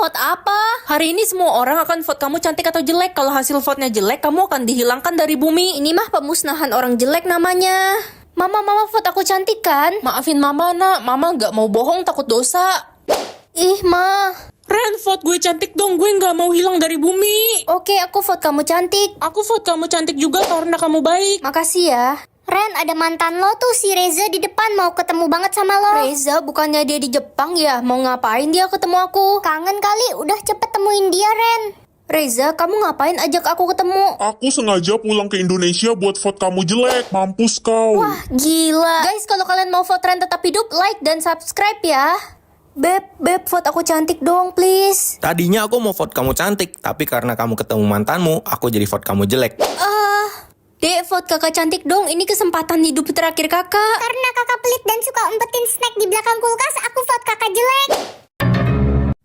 vote apa? Hari ini semua orang akan vote kamu cantik atau jelek. Kalau hasil vote-nya jelek, kamu akan dihilangkan dari bumi. Ini mah pemusnahan orang jelek namanya. Mama vote aku cantik kan? Maafin mama nak, mama gak mau bohong takut dosa. Ih ma. Ren, vote gue cantik dong, gue gak mau hilang dari bumi. Oke, aku vote kamu cantik. Aku vote kamu cantik juga karena kamu baik. Makasih ya. Ren, ada mantan lo tuh, si Reza di depan mau ketemu banget sama lo. Reza, bukannya dia di Jepang ya? Mau ngapain dia ketemu aku? Kangen kali, udah cepet temuin dia, Ren. Reza, kamu ngapain ajak aku ketemu? Aku sengaja pulang ke Indonesia buat vote kamu jelek. Mampus kau. Wah, gila. Guys, kalau kalian mau vote Ren tetap hidup, like dan subscribe ya. Beb, vote aku cantik dong, please. Tadinya aku mau vote kamu cantik, tapi karena kamu ketemu mantanmu, aku jadi vote kamu jelek. Dek, vote kakak cantik dong. Ini kesempatan hidup terakhir kakak. Karena kakak pelit dan suka umpetin snack di belakang kulkas, aku vote kakak jelek.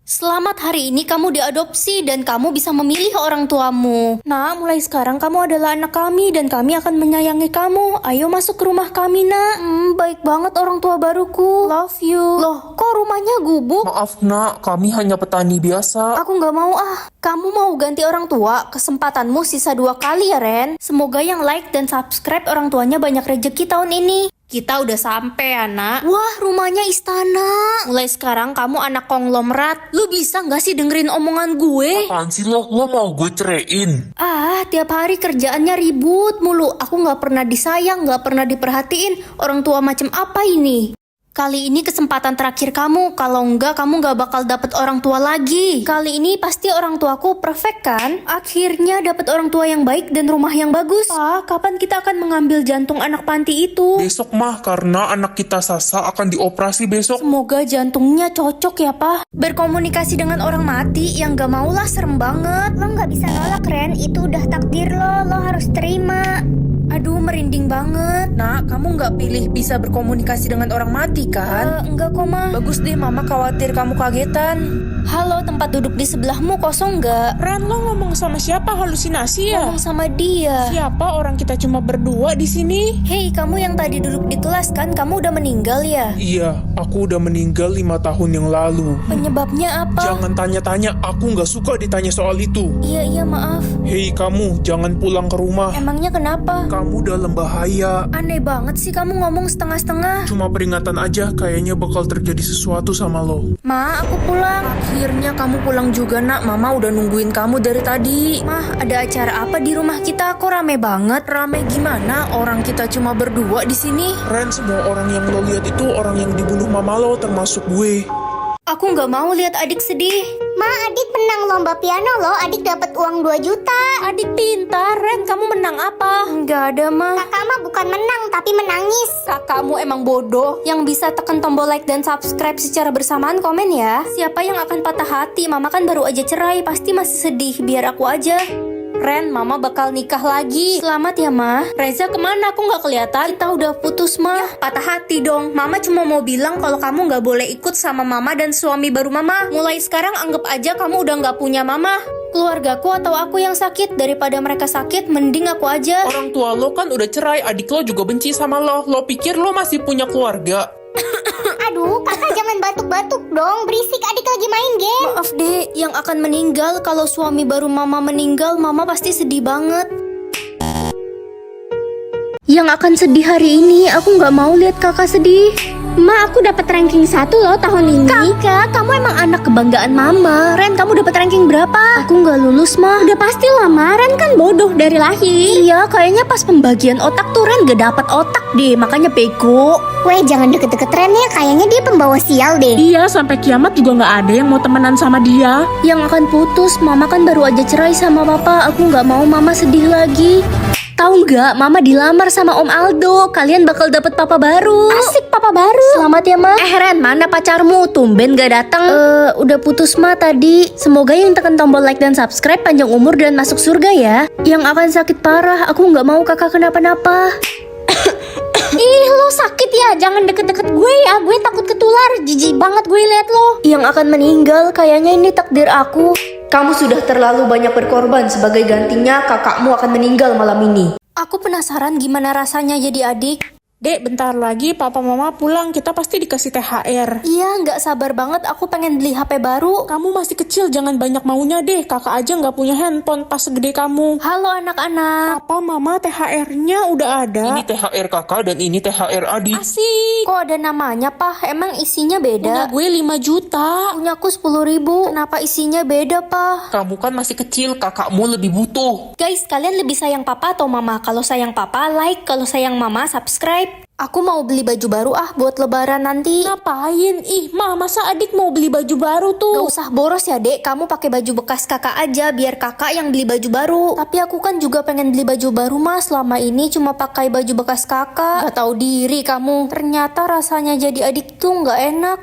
Selamat, hari ini kamu diadopsi dan kamu bisa memilih orang tuamu. Nah, mulai sekarang kamu adalah anak kami dan kami akan menyayangi kamu. Ayo masuk ke rumah kami, nak. Baik banget orang tua baruku. Love you. Loh, kok rumahnya gubuk? Maaf nak, kami hanya petani biasa. Aku nggak mau ah. Kamu mau ganti orang tua? Kesempatanmu sisa 2 kali ya, Ren. Semoga yang like dan subscribe orang tuanya banyak rezeki tahun ini. Kita udah sampai, anak. Wah, rumahnya istana. Mulai sekarang kamu anak konglomerat. Lu bisa nggak sih dengerin omongan gue? Apaan sih lo mau gue ceraiin? Tiap hari kerjaannya ribut mulu. Aku nggak pernah disayang, nggak pernah diperhatiin. Orang tua macam apa ini? Kali ini kesempatan terakhir kamu. Kalau enggak, kamu nggak bakal dapet orang tua lagi. Kali ini pasti orang tuaku perfect kan? Akhirnya dapet orang tua yang baik dan rumah yang bagus. Kapan kita akan mengambil jantung anak panti itu? Besok mah, karena anak kita Sasa akan dioperasi besok. Semoga jantungnya cocok ya, Pak. Berkomunikasi dengan orang mati yang gak maulah serem banget. Lo nggak bisa nolak, Ren. Itu udah takdir lo harus terima. Aduh, merinding banget. Nak, kamu nggak pilih bisa berkomunikasi dengan orang mati kan? Enggak kok, Ma. Bagus deh, mama khawatir kamu kagetan. Halo, tempat duduk di sebelahmu kosong nggak? Ren, lo ngomong sama siapa? Halusinasi ya? Ngomong sama dia. Siapa? Orang kita cuma berdua di sini. Hei, kamu yang tadi duduk di kelas kan? Kamu udah meninggal ya? Iya, aku udah meninggal 5 tahun yang lalu. Penyebabnya apa? Jangan tanya-tanya, aku nggak suka ditanya soal itu. Iya, maaf. Hei kamu, jangan pulang ke rumah. Emangnya kenapa? Kamu dalam bahaya. Aneh banget sih kamu ngomong setengah-setengah. Cuma peringatan aja, kayaknya bakal terjadi sesuatu sama lo. Ma, aku pulang. Akhirnya kamu pulang juga nak, mama udah nungguin kamu dari tadi. Mah, ada acara apa di rumah kita? Kok rame banget? Rame gimana? Orang kita cuma berdua di sini. Ren, semua orang yang lo lihat itu orang yang dibunuh mama lo, termasuk gue. Aku nggak mau lihat adik sedih. Ma, adik menang lomba piano lo, adik dapat uang 2 juta. Adik pintar, Ren, kamu menang apa? Nggak ada, Ma. Kakak mah bukan menang, tapi menangis. Kakakmu emang bodoh. Yang bisa tekan tombol like dan subscribe secara bersamaan, komen ya. Siapa yang akan patah hati? Mama kan baru aja cerai, pasti masih sedih. Biar aku aja. Ren, mama bakal nikah lagi. Selamat ya, Ma. Reza kemana? Aku nggak kelihatan. Kita udah putus, Ma. Patah hati dong. Mama cuma mau bilang kalau kamu nggak boleh ikut sama mama dan suami baru mama. Mulai sekarang anggap aja kamu udah nggak punya mama. Keluargaku atau aku yang sakit. Daripada mereka sakit, mending aku aja. Orang tua lo kan udah cerai, adik lo juga benci sama lo. Lo pikir lo masih punya keluarga? Aduh, kakak jangan batuk-batuk dong, berisik adik lagi main game. Maaf deh, yang akan meninggal. Kalau suami baru mama meninggal, mama pasti sedih banget. Yang akan sedih hari ini, aku nggak mau lihat kakak sedih. Ma, aku dapat ranking 1 loh tahun ini. Kakak, kamu emang anak kebanggaan mama. Ren, kamu dapat ranking berapa? Aku nggak lulus, Ma. Udah pasti lah, Ma. Ren kan bodoh dari lahir. Iya, kayaknya pas pembagian otak tuh Ren gak dapat otak deh, makanya bego. Weh, jangan deket-deket Ren ya, kayaknya dia pembawa sial deh. Iya, sampai kiamat juga nggak ada yang mau temenan sama dia. Yang akan putus, mama kan baru aja cerai sama papa. Aku nggak mau mama sedih lagi. Tahu nggak, mama dilamar sama Om Aldo. Kalian bakal dapet papa baru. Asik, papa baru. Selamat ya, Ma. Ren, mana pacarmu? Tumben gak datang. Udah putus, Ma, tadi. Semoga yang tekan tombol like dan subscribe panjang umur dan masuk surga ya. Yang akan sakit parah, aku nggak mau kakak kenapa-napa. Ih, lo sakit ya, jangan deket-deket gue ya. Gue takut ketular, jijik banget gue liat lo. Yang akan meninggal, kayaknya ini takdir aku. Kamu sudah terlalu banyak berkorban. Sebagai gantinya, kakakmu akan meninggal malam ini. Aku penasaran gimana rasanya jadi adik. Dek, bentar lagi papa mama pulang, kita pasti dikasih THR. Iya, nggak sabar banget aku pengen beli HP baru. Kamu masih kecil, jangan banyak maunya deh. Kakak aja nggak punya handphone pas segede kamu. Halo anak-anak. Papa mama THR-nya udah ada. Ini THR kakak dan ini THR adik. Asik. Kok ada namanya, Pak? Emang isinya beda? Punya gue 5 juta. Punyaku 10.000. Kenapa isinya beda, Pak? Kamu kan masih kecil, kakakmu lebih butuh. Guys, kalian lebih sayang papa atau mama? Kalau sayang papa, like. Kalau sayang mama, subscribe. Aku mau beli baju baru buat lebaran nanti. Ngapain? Ih, masa adik mau beli baju baru tuh? Gak usah boros ya, Dek. Kamu pakai baju bekas kakak aja, biar kakak yang beli baju baru. Tapi aku kan juga pengen beli baju baru, Mas. Selama ini cuma pakai baju bekas kakak. Gak tahu diri kamu. Ternyata rasanya jadi adik tuh gak enak.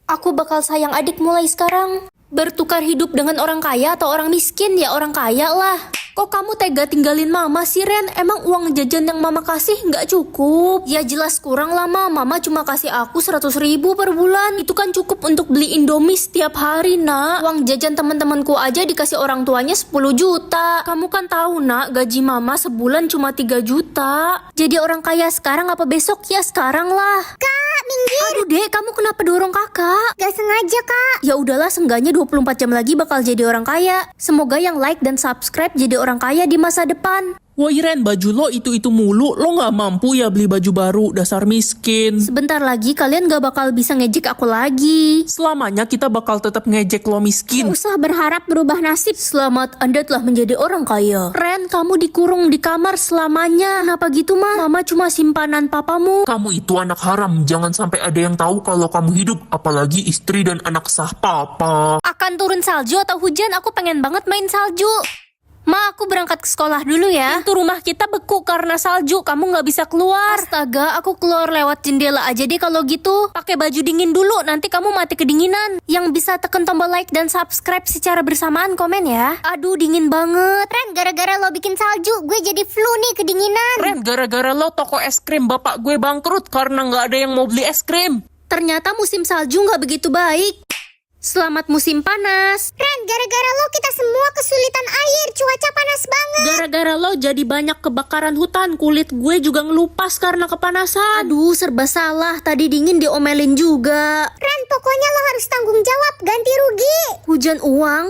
Aku bakal sayang adik mulai sekarang. Bertukar hidup dengan orang kaya atau orang miskin, ya orang kaya lah. Kok kamu tega tinggalin mama sih, Ren? Emang uang jajan yang mama kasih nggak cukup? Ya jelas kurang lah, Mama cuma kasih aku 100.000 per bulan. Itu kan cukup untuk beli Indomie setiap hari, Nak. Uang jajan teman-temanku aja dikasih orang tuanya 10 juta. Kamu kan tahu, Nak, gaji mama sebulan cuma 3 juta. Jadi orang kaya sekarang apa besok? Ya sekarang lah. Kak, minggir. Aduh, Dek, kamu kenapa dorong kakak? Gak sengaja, Kak. Ya udahlah, seenggaknya 24 jam lagi bakal jadi orang kaya. Semoga yang like dan subscribe jadi orang kaya di masa depan. Woi Ren, baju lo itu mulu. Lo nggak mampu ya beli baju baru, dasar miskin. Sebentar lagi kalian gak bakal bisa ngejek aku lagi. Selamanya kita bakal tetap ngejek lo miskin. Gak usah berharap berubah nasib. Selamat, Anda telah menjadi orang kaya. Ren, kamu dikurung di kamar selamanya. Kenapa gitu, Ma? Mama cuma simpanan papamu. Kamu itu anak haram, jangan sampai ada yang tahu kalau kamu hidup, apalagi istri dan anak sah papa. Akan turun salju atau hujan, aku pengen banget main salju. Ma, aku berangkat ke sekolah dulu ya. Pintu rumah kita beku karena salju, kamu gak bisa keluar. Astaga, aku keluar lewat jendela aja deh kalau gitu. Pakai baju dingin dulu, nanti kamu mati kedinginan. Yang bisa tekan tombol like dan subscribe secara bersamaan, komen ya. Aduh, dingin banget. Ren, gara-gara lo bikin salju, gue jadi flu nih, kedinginan. Ren, gara-gara lo toko es krim bapak gue bangkrut karena nggak ada yang mau beli es krim. Ternyata musim salju gak begitu baik. Selamat musim panas. Ren, gara-gara lo kita semua kesulitan air, cuaca panas banget. Gara-gara lo jadi banyak kebakaran hutan, kulit gue juga ngelupas karena kepanasan. Aduh, serba salah. Tadi dingin diomelin juga. Ren, pokoknya lo harus tanggung jawab, ganti rugi. Hujan uang.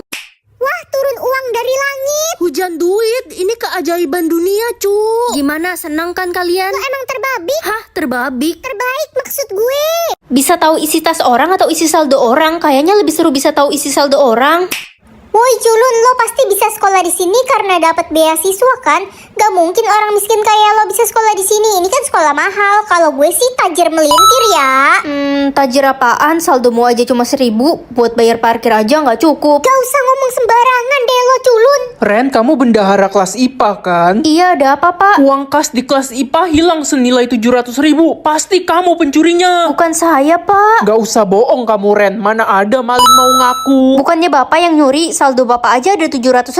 Wah, turun uang dari langit. Hujan duit, ini keajaiban dunia, cu. Gimana, senang kan kalian? Lo emang terbabik? Hah, terbabik? Terbaik maksud gue. Bisa tahu isi tas orang atau isi saldo orang? Kayaknya lebih seru bisa tahu isi saldo orang. Woi culun, lo pasti bisa sekolah di sini karena dapat beasiswa kan? Gak mungkin orang miskin kayak lo bisa sekolah di sini. Ini kan sekolah mahal. Kalau gue sih tajir melintir ya. Tajir apaan? Saldomu aja cuma 1.000. Buat bayar parkir aja nggak cukup. Gak usah ngomong sembarangan deh lo culun. Ren, kamu bendahara kelas IPA kan? Iya, ada apa, Pak? Uang kas di kelas IPA hilang senilai 700.000. Pasti kamu pencurinya. Bukan saya, Pak. Gak usah bohong kamu Ren, mana ada maling mau ngaku. Bukannya Bapak yang nyuri, saldo Bapak aja ada 700.000.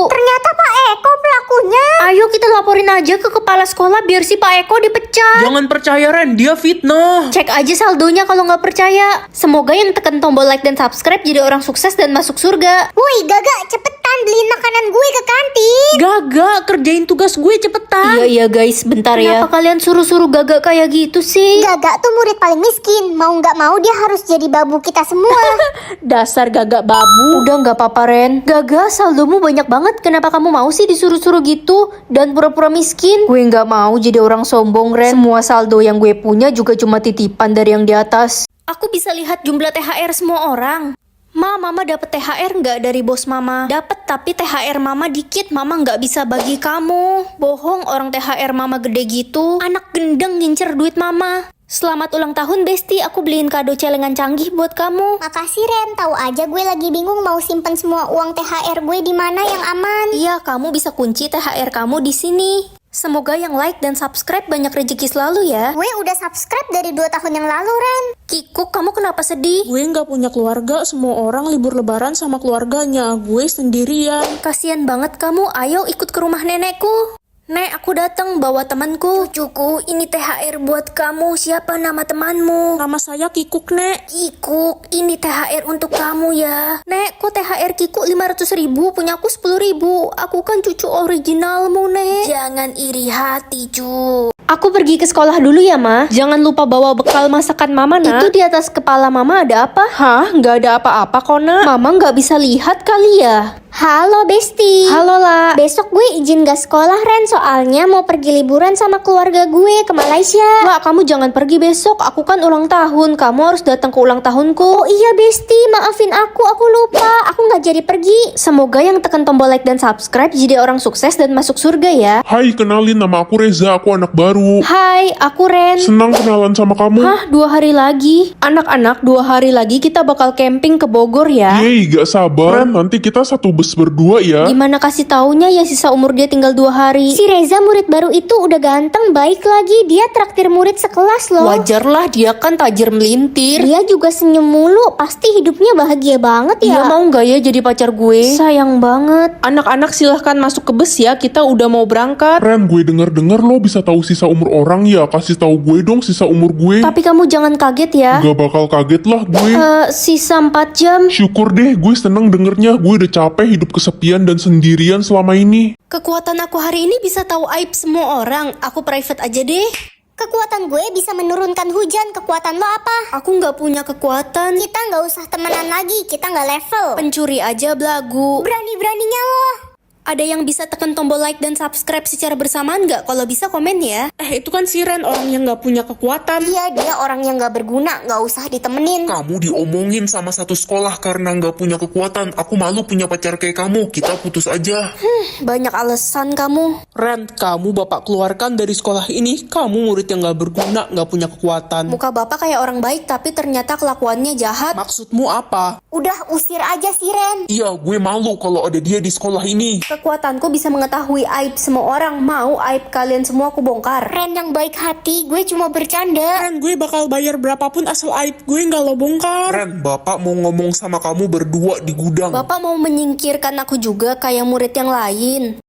Ternyata Pak Eko pelakunya. Ayo kita laporin aja ke kepala sekolah biar si Pak Eko dipecat. Jangan percaya Ren, dia fitnah. Cek aja saldonya kalau nggak percaya. Semoga yang tekan tombol like dan subscribe jadi orang sukses dan masuk surga. Woi Gaga, cepetan beliin makanan gue ke kantin. Gaga, kerjain tugas gue cepetan. Iya guys, bentar ya. Kenapa kalian suruh-suruh Gaga kayak gitu sih? Gaga tuh murid paling miskin. Mau nggak mau dia harus jadi babu kita semua. Dasar Gaga babu. Udah nggak apa-apa Ren. Gaga, saldomu banyak banget. Kenapa kamu mau sih disuruh-suruh gitu? Dan pura-pura miskin? Gue nggak mau jadi orang sombong Ren. Semua saldo yang gue punya juga cuma titipan dari yang di atas. Aku bisa lihat jumlah THR semua orang. Mama dapat THR nggak dari bos Mama? Dapat, tapi THR Mama dikit. Mama nggak bisa bagi kamu. Bohong, orang THR Mama gede gitu. Anak gendeng ngincer duit Mama. Selamat ulang tahun Besti, aku beliin kado celengan canggih buat kamu. Makasih Ren, tahu aja gue lagi bingung mau simpen semua uang THR gue di mana yang aman. Iya, kamu bisa kunci THR kamu di sini. Semoga yang like dan subscribe banyak rezeki selalu ya. Gue udah subscribe dari 2 tahun yang lalu Ren. Kikuk, kamu kenapa sedih? Gue nggak punya keluarga, semua orang libur lebaran sama keluarganya. Gue sendirian. Kasian banget kamu, ayo ikut ke rumah nenekku. Nek, aku datang bawa temanku. Cucuku, ini THR buat kamu. Siapa nama temanmu? Nama saya Kikuk, Nek. Kikuk, ini THR untuk kamu ya. Nek, kok THR Kikuk 500.000, punya aku 10.000. Aku kan cucu originalmu, Nek. Jangan iri hati, cu. Aku pergi ke sekolah dulu ya, Ma. Jangan lupa bawa bekal masakan Mama, Nak. Itu di atas kepala Mama ada apa? Hah? Nggak ada apa-apa kok, Nak. Mama nggak bisa lihat kali ya? Halo Besti. Halo, La. Besok gue izin gak sekolah Ren, soalnya mau pergi liburan sama keluarga gue ke Malaysia. La, kamu jangan pergi besok. Aku kan ulang tahun. Kamu harus datang ke ulang tahunku. Oh iya Besti, maafin aku lupa. Aku gak jadi pergi. Semoga yang tekan tombol like dan subscribe jadi orang sukses dan masuk surga ya. Hai, kenalin nama aku Reza, aku anak baru. Hai, aku Ren. Senang kenalan sama kamu. Hah, 2 hari lagi? Anak-anak, 2 hari lagi kita bakal camping ke Bogor ya. Yeay, gak sabar. Ren, nanti kita satu bus berdua ya. Gimana kasih taunya ya sisa umur dia tinggal 2 hari? Si Reza murid baru itu udah ganteng, baik lagi. Dia traktir murid sekelas loh. Wajarlah, dia kan tajir melintir. Dia juga senyum mulu, pasti hidupnya bahagia banget Dia ya. mau nggak ya jadi pacar gue? Sayang banget. Anak-anak silahkan masuk ke bus ya, kita udah mau berangkat. Ren, gue denger-denger lo bisa tahu sisa umur orang ya. Kasih tahu gue dong sisa umur gue. Tapi kamu jangan kaget ya. Gak bakal kaget lah gue. Sisa 4 jam. Syukur deh, gue seneng dengernya. Gue udah capek hidup kesepian dan sendirian selama ini. Kekuatan aku hari ini bisa tahu aib semua orang. Aku private aja deh. Kekuatan gue bisa menurunkan hujan. Kekuatan lo apa? Aku nggak punya kekuatan. Kita nggak usah temenan lagi, kita nggak level. Pencuri aja belagu. Berani-beraninya lo. Ada yang bisa tekan tombol like dan subscribe secara bersamaan nggak? Kalau bisa komen ya. Itu kan si Ren, orang yang gak punya kekuatan. Iya, dia orang yang nggak berguna, nggak usah ditemenin. Kamu diomongin sama satu sekolah karena nggak punya kekuatan. Aku malu punya pacar kayak kamu. Kita putus aja. Banyak alasan kamu. Ren, kamu bapak keluarkan dari sekolah ini. Kamu murid yang gak berguna, gak punya kekuatan. Muka bapak kayak orang baik tapi ternyata kelakuannya jahat. Maksudmu apa? Udah usir aja si Ren. Iya, gue malu kalau ada dia di sekolah ini. Kekuatanku bisa mengetahui aib semua orang. Mau aib kalian semua aku bongkar. Ren yang baik hati, gue cuma bercanda. Ren, gue bakal bayar berapapun asal aib gue gak lo bongkar. Ren, bapak mau ngomong sama kamu berdua di gudang. Bapak mau menyingkirkan aku juga kayak murid yang lain.